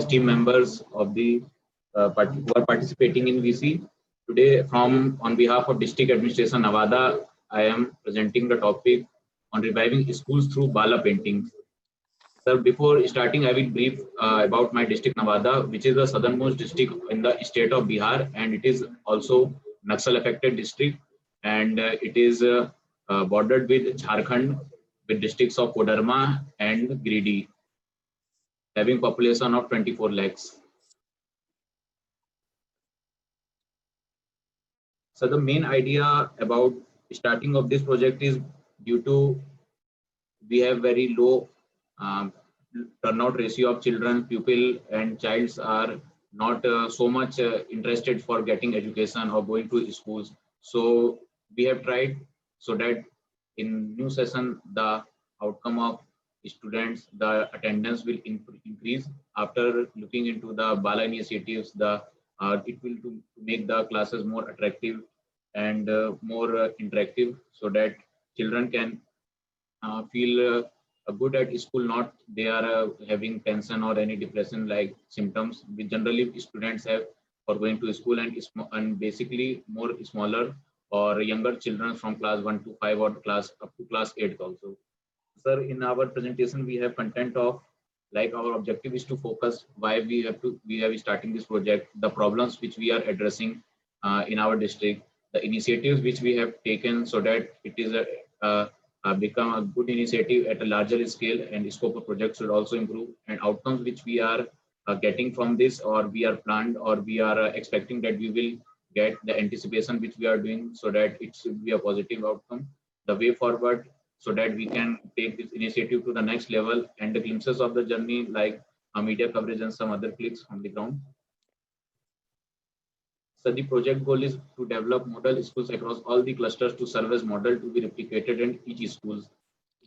team members of the who are participating in VC. Today, from on behalf of District Administration Nevada, I am presenting the topic on reviving schools through Bala paintings. Sir, before starting, I will brief about my district Nevada, which is the southernmost district in the state of Bihar, and it is also Naxal affected district, and it is bordered with Jharkhand, with districts of Kodarma and Giridih, having population of 24 lakhs. So the main idea about starting of this project is due to we have very low um, turnout ratio of children, pupil and childs are not so much interested for getting education or going to schools. So we have tried so that in new session, the outcome of students, the attendance will increase. After looking into the Bala initiatives, it will to make the classes more attractive and more interactive, so that children can feel good at school, not they are having tension or any depression like symptoms which generally students have for going to school, and basically more smaller or younger children from class 1 to 5 or class up to class 8 also. Sir, in our presentation we have content of like our objective is to focus why we have starting this project, the problems which we are addressing in our district, the initiatives which we have taken so that it is become a good initiative at a larger scale, and scope of project should also improve, and outcomes which we are getting from this, or we are planned, or we are expecting that we will get the anticipation which we are doing, so that it should be a positive outcome, the way forward, so that we can take this initiative to the next level, and the glimpses of the journey like media coverage and some other clicks on the ground. So the project goal is to develop model schools across all the clusters to serve as model to be replicated in each schools.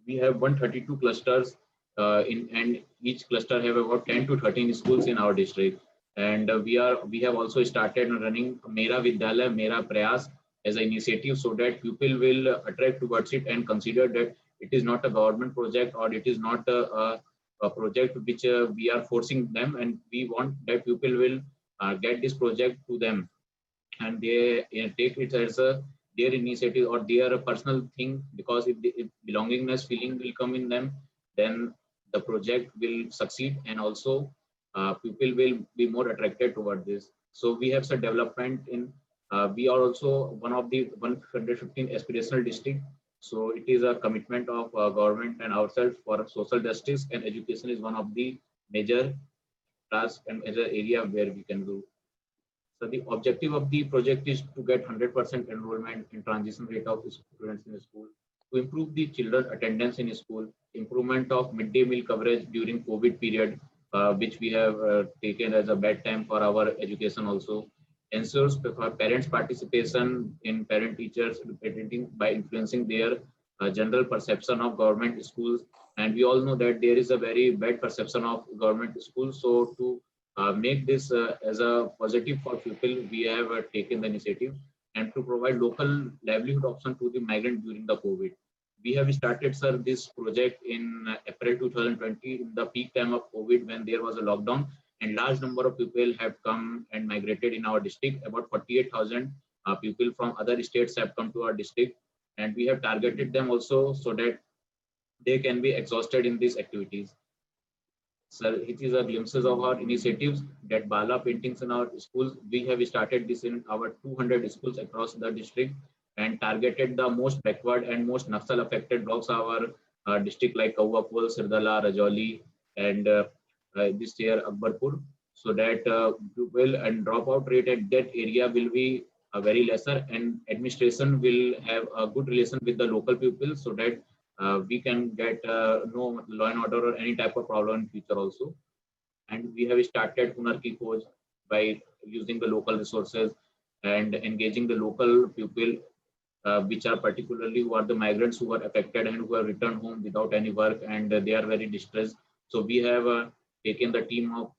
We have 132 clusters and each cluster have about 10 to 13 schools in our district. And we have also started running Mera Vidyalaya, Mera Prayas as an initiative, so that people will attract towards it and consider that it is not a government project, or it is not a project which we are forcing them, and we want that people will get this project to them, and they take it as their initiative or their personal thing, because if belongingness feeling will come in them, then the project will succeed, and also people will be more attracted toward this. So we have some development in we are also one of the 115 aspirational district, so it is a commitment of government and ourselves for social justice, and education is one of the major tasks and major area where we can do. So the objective of the project is to get 100% enrollment and transition rate of students in school, to improve the children attendance in school, improvement of midday meal coverage during COVID period, which we have taken as a bad time for our education also, ensures parents participation in parent teachers attending by influencing their general perception of government schools. And we all know that there is a very bad perception of government schools. So to make this as a positive for people, we have taken the initiative, and to provide local livelihood option to the migrant during the COVID. We have started, sir, this project in April 2020, in the peak time of COVID, when there was a lockdown, and large number of people have come and migrated in our district. About 48,000 people from other states have come to our district, and we have targeted them also so that they can be exhausted in these activities. Sir, it is a glimpses of our initiatives that Bala paintings in our schools. We have started this in our 200 schools across the district, and targeted the most backward and most Naxal affected blocks of our district, like Kawapul, Sirdala, Rajouri, and this year Akbarpur, so that pupil and dropout rate at that area will be very lesser, and administration will have a good relation with the local people, so that we can get no law and order or any type of problem in future also. And we have started Hunar Ki Khoj by using the local resources and engaging the local people, which are particularly who are the migrants who are affected and who have returned home without any work, and they are very distressed. So we have taken the team of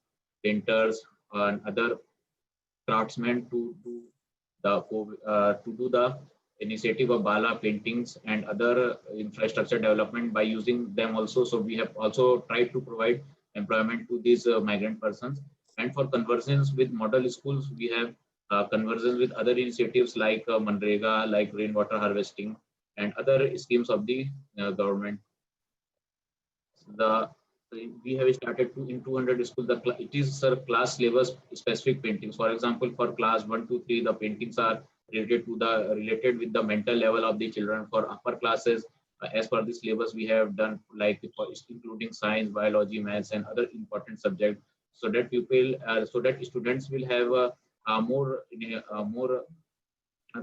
painters and other craftsmen to do the initiative of Bala paintings and other infrastructure development by using them also. So we have also tried to provide employment to these migrant persons. And for conversions with model schools, we have conversions with other initiatives like Manrega, like rainwater harvesting, and other schemes of the government. The we have started to in 200 schools. It is sir class syllabus specific paintings. For example, for class 1 to 3, the paintings are related with the mental level of the children. For upper classes, as per the syllabus, we have done like including science, biology, maths, and other important subjects, so that so that students will have more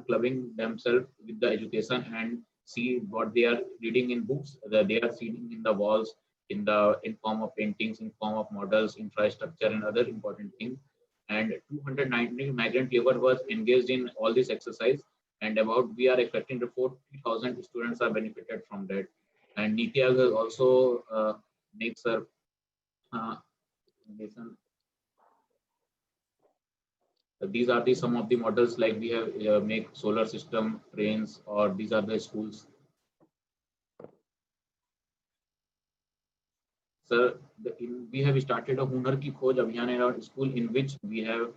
clubbing themselves with the education and see what they are reading in books, that they are seeing in the walls, in form of paintings, in form of models, infrastructure, and other important things. And 290 migrant labor was engaged in all this exercise, and about we are expecting to 40,000 students are benefited from that. And Niti Aayog also makes a uh, these are the some of the models, like we have make solar system, trains, or these are the schools. Sir, we have started a Hunar Ki Khoj Abhiyan in our school, in which we have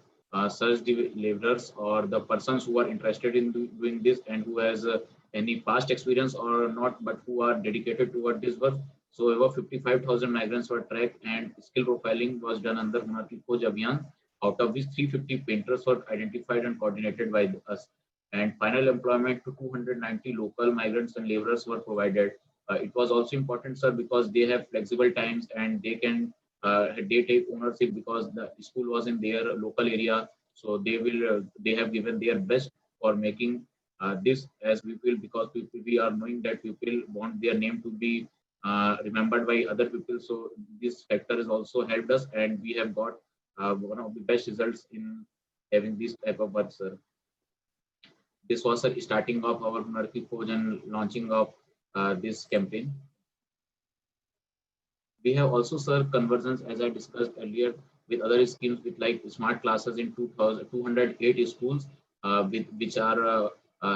searched the laborers or the persons who are interested in doing this and who has any past experience or not, but who are dedicated toward this work. So over 55,000 migrants were tracked and skill profiling was done under Hunar Ki Khoj Abhiyan, out of which 350 painters were identified and coordinated by us. And final employment to 290 local migrants and laborers were provided. It was also important, sir, because they have flexible times and they take ownership because the school was in their local area. So they have given their best for making this as we feel, because we are knowing that people want their name to be remembered by other people. So this factor has also helped us, and we have got one of the best results in having this type of work, sir. This was a starting of our Hunar Ki Khoj and launching of this campaign. We have also served conversions, as I discussed earlier, with other schemes with like smart classes in 208 schools, with which are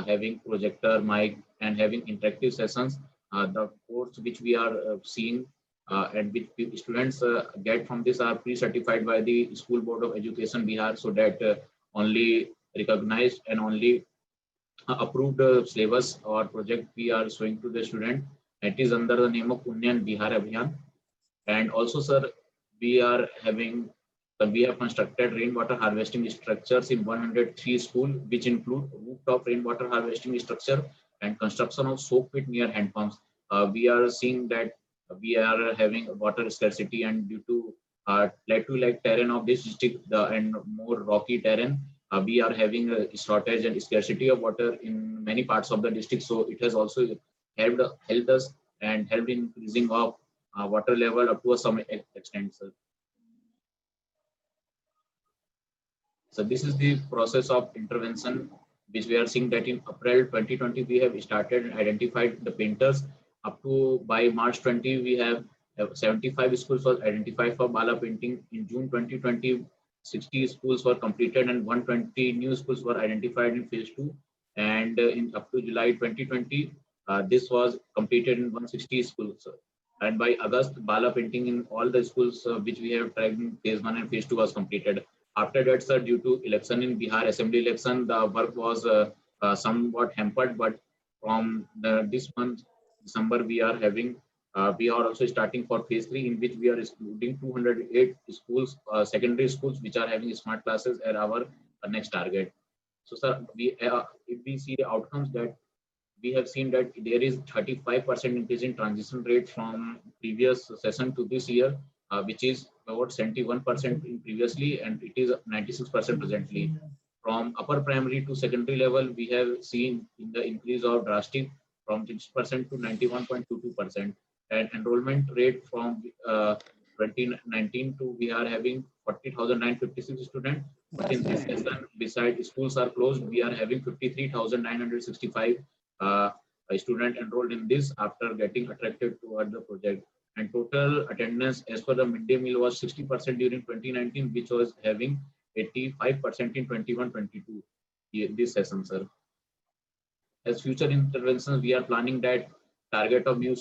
having projector, mic, and having interactive sessions. The course which we are seeing and which students get from this are pre-certified by the School Board of Education Bihar, so that only recognized and only approved syllabus or project we are showing to the student. It is under the name of Unnayan Bihar Abhiyan. And also, sir, we are having we have constructed rainwater harvesting structures in 103 schools, which include rooftop rainwater harvesting structure and construction of soak pit near hand pumps. We are seeing that we are having water scarcity, and due to like terrain of this district and more rocky terrain, we are having a shortage and scarcity of water in many parts of the district. So it has also helped us and helped in increasing of water level up to some extent, sir. So this is the process of intervention, which we are seeing that in April 2020 we have started and identified the painters. Up to by March 20 we have 75 schools were identified for Bala painting. In June 2020, 60 schools were completed and 120 new schools were identified in phase 2. And in up to July 2020, this was completed in 160 schools. And by August, Bala painting in all the schools which we have tried in phase 1 and phase 2 was completed. After that, sir, due to election in Bihar Assembly election, the work was somewhat hampered. But from this month, December, we are also starting for phase 3, in which we are including 208 schools, secondary schools, which are having smart classes at our next target. So, sir, if we see the outcomes, that we have seen that there is 35% increase in transition rate from previous session to this year, which is about 71% in previously, and it is 96% presently. From upper primary to secondary level, we have seen in the increase of drastic from 6% to 91.22%, and enrollment rate from 2019 to we are having 40,956 students. But in this session, besides schools are closed, we are having 53,965 a student enrolled in this after getting attracted toward the project. And total attendance as per the midday meal was 60% during 2019, which was having 85% in 21-22 this session, sir. As future interventions, we are planning that target of new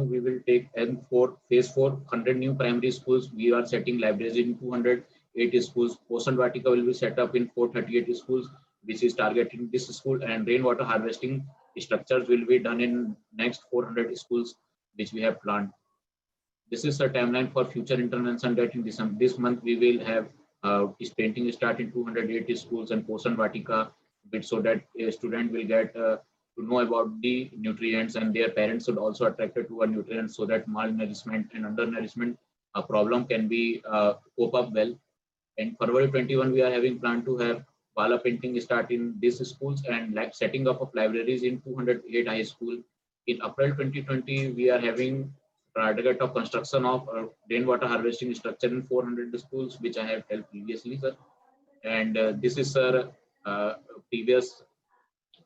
we will take, and for phase 4, 100 new primary schools. We are setting libraries in 280 schools. Posan Vatika will be set up in 438 schools, which is targeting this school, and rainwater harvesting structures will be done in next 400 schools, which we have planned. This is a timeline for future intervention that in this month we will have is painting start in 280 schools and Posan Vatika, so that a student will get to know about the nutrients, and their parents should also attracted to a nutrients, so that malnourishment and undernourishment problem can be cope up well. In February 21, we are having plan to have Bala painting start in these schools, and like setting up of libraries in 208 high school. In April 2020, we are having target of construction of rainwater harvesting structure in 400 schools, which I have told previously, sir. And this is, sir, previous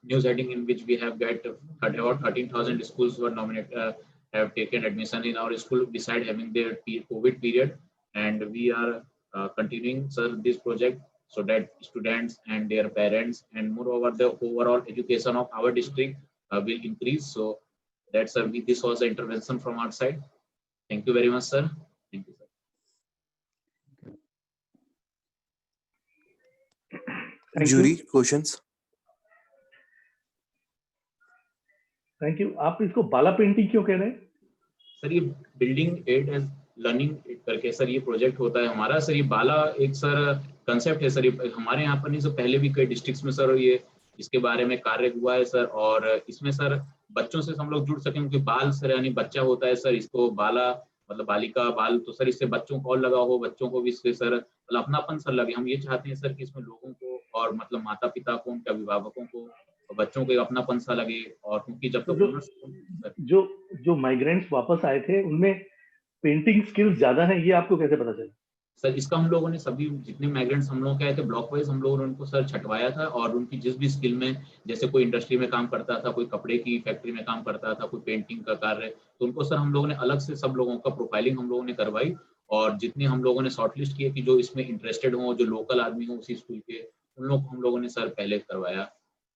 news heading in which we have got about 13,000 schools were nominated, have taken admission in our school beside having their COVID period. And we are continuing, sir, this project so that students and their parents, and moreover the overall education of our district will increase. So that's, sir, this was the intervention from our side. Thank you very much, sir. Thank you, sir. Jury questions. Thank you. आप इसको बाला painting क्यों कह रहे हैं? Sir ये building add as learning करके sir ये project होता है हमारा। सर ये बाला एक सर कंसेप्ट है सर, ये हमारे यहाँ पर नहीं, सर पहले भी कई डिस्ट्रिक्ट्स में सर ये इसके बारे में कार्य हुआ है सर। और इसमें सर बच्चों से हम लोग जुड़ सकें, क्योंकि बाल सर यानी बच्चा होता है सर, इसको बाला मतलब बालिका बाल, तो सर इससे बच्चों को और लगा हो, बच्चों को भी इससे सर मतलब अपनापन सर लगे। हम ये चाहते हैं सर कि इसमें लोगों को और मतलब माता पिता को, उनके अभिभावकों को, बच्चों को अपनापन सा लगे। और क्योंकि जब तक जो माइग्रेंट्स वापस आए थे उनमें पेंटिंग स्किल्स ज्यादा है, ये आपको कैसे पता चला? सर इसका हम लोगों ने सभी जितने माइग्रेंट्स हम लोग के आए थे ब्लॉक वाइज, हम लोगों ने उनको सर छटवाया था, और उनकी जिस भी स्किल में, जैसे कोई इंडस्ट्री में काम करता था, कोई कपड़े की फैक्ट्री में काम करता था, कोई पेंटिंग का कार्य, तो उनको सर हम लोगों ने अलग से सब लोगों का प्रोफाइलिंग हम लोगों ने करवाई। और जितने हम लोगों ने शॉर्टलिस्ट किए कि जो इसमें इंटरेस्टेड हो, जो लोकल आदमी हो उसी स्कूल के, उन लोग को हम लोगों ने सर पहले करवाया,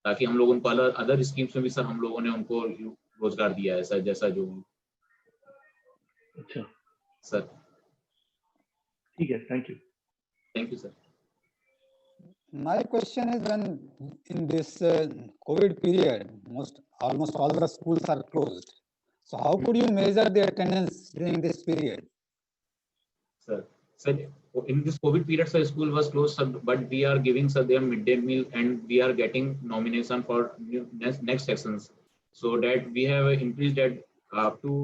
ताकि हम लोग उनको अदर स्कीम्स में भी सर हम लोगों ने उनको रोजगार दिया है सर, जैसा जो। अच्छा सर ठीक है, thank you. Thank you, sir. My question is, when in this COVID period, almost all the schools are closed. So how could you measure the attendance during this period? Sir, in this COVID period, sir, school was closed, sir, but we are giving sir their midday meal, and we are getting nomination for next sessions, so that we have increased that up to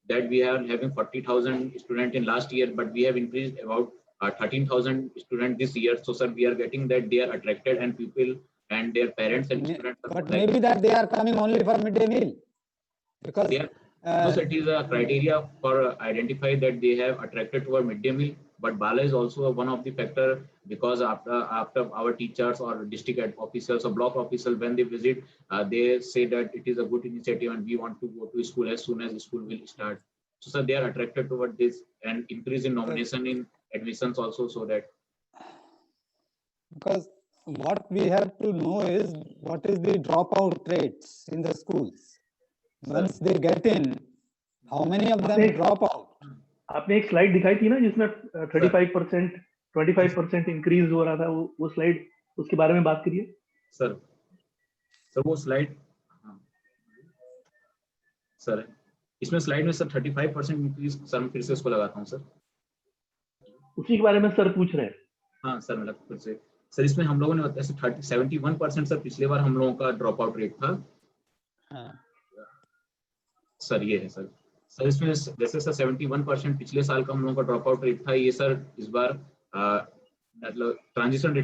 that we are having 40,000 students in last year, but we have increased about 13,000 students this year. So sir, we are getting that they are attracted, and people and their parents and students. But maybe that they are coming only for midday meal, because they are, no, sir, it is a criteria for identify that they have attracted to our midday meal. But Bala is also one of the factor, because after our teachers or district officers or block officials, when they visit, they say that it is a good initiative and we want to go to school as soon as school will start. So sir, they are attracted toward this, and increase in nomination in admissions also, so that. Because what we have to know is what is the dropout rates in the schools. Once they get in, how many of them drop out? आपने एक slide दिखाई थी ना जिसमें 35%, 25% increase हो रहा था, वो स्लाइड, उसके बारे में बात करिए। सर वो स्लाइड, सर इसमें स्लाइड में सर 35% इंक्रीज, सर मैं फिर से इसको लगाता हूँ सर, उसी के बारे में सर पूछ रहे हैं। हाँ सर, मतलब फिर से सर इसमें हम लोगों ने बताया 71% सर पिछले बार हम लोगों का ड्रॉप आउट रेट था। सर ये है सर इसमें जैसे सर 71% पिछले साल का हम लोगों का ड्रॉप आउट रेट था, ये सर इस बार मतलब ट्रांजिशन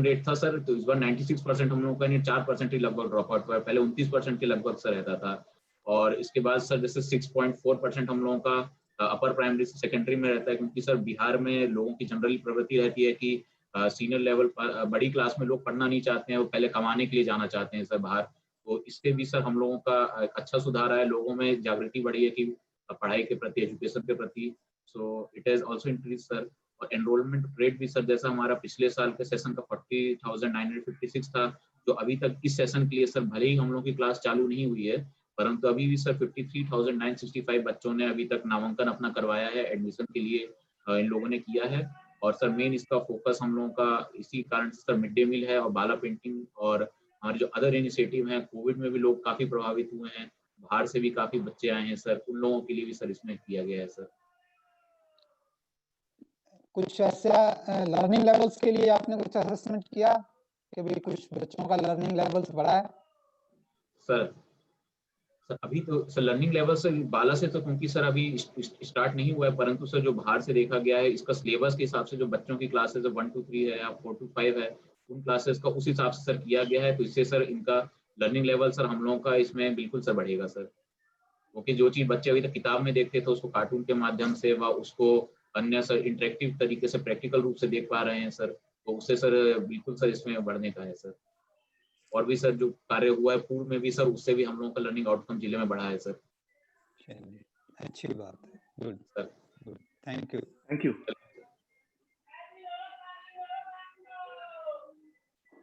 रेट था सर, तो इस बार 96% हम लोगों का, नहीं 4% ही लगभग ड्रॉप आउट हुआ, पहले 29% के लगभग सर रहता था। और इसके बाद सर जैसे 6.4% हम लोगों का अपर प्राइमरी से सेकेंडरी में रहता है, क्योंकि सर बिहार में लोगों की जनरली प्रवृत्ति रहती है कि सीनियर लेवल पर बड़ी क्लास में लोग पढ़ना नहीं चाहते हैं, वो पहले कमाने के लिए जाना चाहते हैं सर बाहर। तो इससे भी सर हम लोगों का अच्छा सुधार आया, लोगों में जागृति बढ़ी है कि पढ़ाई के प्रति, एजुकेशन के प्रति। So it has also increase sir. और एनरोलमेंट रेट भी सर जैसा हमारा पिछले साल के सेशन का 40,956 था, जो अभी तक इस सेशन के लिए सर भले ही हम लोगों की क्लास चालू नहीं हुई है, परंतु अभी भी सर 53,965 बच्चों ने अभी तक नामांकन अपना करवाया है, एडमिशन के लिए इन लोगों ने किया है। और सर मेन इसका फोकस हम लोगों का इसी कारण से सर मिड डे मील है और बाला पेंटिंग और हमारे जो अदर इनिशिएटिव हैं, कोविड में भी लोग काफी प्रभावित हुए हैं, बाहर से भी काफी बच्चे आए हैं सर, उन लोगों के लिए भी सर इसमें किया गया है सर। कुछ ऐसा लर्निंग लेवल्स के लिए आपने कुछ असेसमेंट किया कि भाई कुछ बच्चों का लर्निंग लेवल्स बढ़ा है? सर अभी तो सर लर्निंग लेवल से बाला से तो क्योंकि सर अभी स्टार्ट नहीं हुआ है, परंतु सर जो बाहर से देखा गया है इसका सिलेबस के हिसाब से जो बच्चों की क्लासेस 1 to 3 है या 4 to 5 है, उन क्लासेस का उस हिसाब से सर किया गया है। तो इससे सर इनका लर्निंग लेवल सर हम लोगों का इसमें बिल्कुल सर बढ़ेगा सर, क्योंकि जो चीज बच्चे अभी तक किताब में देखते थे उसको कार्टून के माध्यम से व उसको अन्य सर इंटरेक्टिव तरीके से प्रैक्टिकल रूप से देख पा रहे हैं सर, तो उससे सर बिल्कुल सर इसमें बढ़ने का है सर। और भी सर जो कार्य हुआ है पूर्व में भी सर, उससे भी हम लोगों का लर्निंग आउटकम जिले में बढ़ा है सर। चलिए, अच्छी बात है। Good sir good, thank you. Thank you.